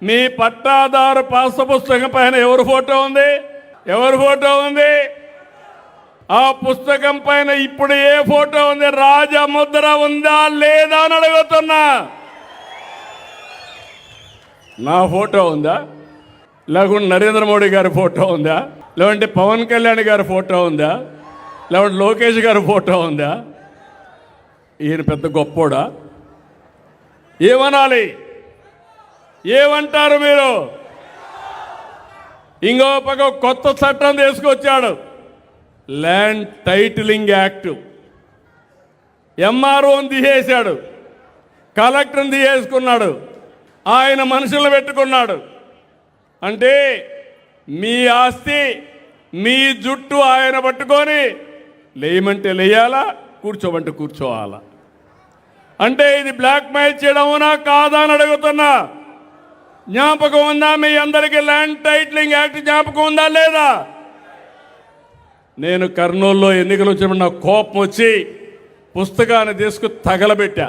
మీ పట్టాదారు పాస్ పుస్తకం పైన ఎవరి ఫోటో ఉంది? ఎవరి ఫోటో ఉంది? ఆ పుస్తకం పైన ఇప్పుడు ఏ ఫోటో ఉంది? రాజముద్ర ఉందా లేదా అని అడుగుతున్నా. నా ఫోటో ఉందా? లేకుంటే నరేంద్ర మోడీ గారి ఫోటో ఉందా? లేదంటే పవన్ కళ్యాణ్ గారి ఫోటో ఉందా? లేదంటే లోకేష్ గారి ఫోటో ఉందా? ఈయన పెద్ద గొప్పోడా? ఏమనాలి? ఏమంటారు మీరు? ఇంకో పక్క కొత్త చట్టం తీసుకొచ్చాడు, ల్యాండ్ టైటిలింగ్ యాక్ట్. ఎంఆర్ఓని తీసేశాడు, కలెక్టర్ని తీసేసుకున్నాడు, ఆయన మనుషులను పెట్టుకున్నాడు. అంటే మీ ఆస్తి మీ జుట్టు ఆయన పట్టుకొని లేయమంటే లేయాలా, కూర్చోమంటే కూర్చోవాలా? అంటే ఇది బ్లాక్ మెయిల్ చేయడమునా కాదా అని అడుగుతున్నా. జ్ఞాపకం ఉందా మీ అందరికీ? ల్యాండ్ టైటిలింగ్ యాక్ట్ జ్ఞాపకం ఉందా లేదా? నేను కర్నూలులో ఎన్నికలు వచ్చినప్పుడు నాకు కోపం వచ్చి పుస్తకాన్ని తీసుకు తగలబెట్టా.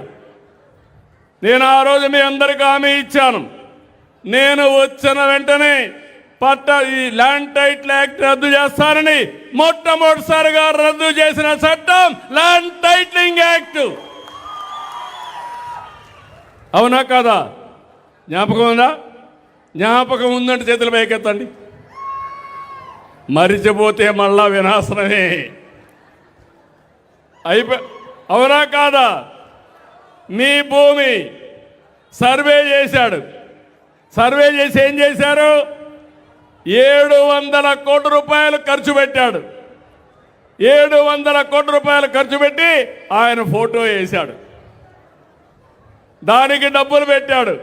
నేను ఆ రోజు మీ అందరికీ హామీ ఇచ్చాను, నేను వచ్చిన వెంటనే ఈ ల్యాండ్ టైటిల్ యాక్ట్ రద్దు చేస్తానని. మొట్టమొదటిసారిగా రద్దు చేసిన చట్టం ల్యాండ్ టైటిలింగ్ యాక్ట్. అవునా కాదా? జ్ఞాపకం ఉందా? జ్ఞాపకం ఉందంటే చేతులు పైకెత్తండి. మరిచిపోతే మళ్ళా వినాశనమే. అవునా కాదా? మీ భూమి సర్వే చేశాడు. సర్వే చేసి ఏం చేశారు? 700 కోట్ల రూపాయలు ఖర్చు పెట్టాడు. 700 కోట్ల రూపాయలు ఖర్చు పెట్టి ఆయన ఫోటో వేశాడు, దానికి డబ్బులు పెట్టాడు.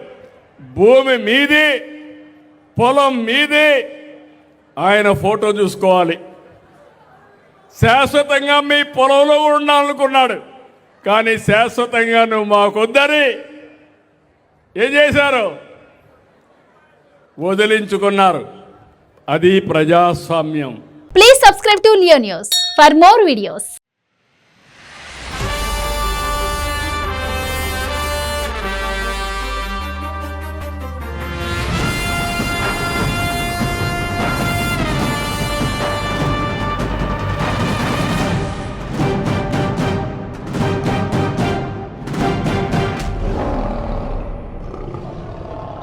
భూమి మీది, పొలం మీది, ఆయన ఫోటో చూసుకోవాలి. శాశ్వతంగా మీ పొలంలో ఉండాలనుకున్నాడు, కానీ శాశ్వతంగా నువ్వు మాకొద్దని ఏం చేశారు? వదిలించుకున్నారు. అది ప్రజాస్వామ్యం. Please subscribe to Leo news for more videos.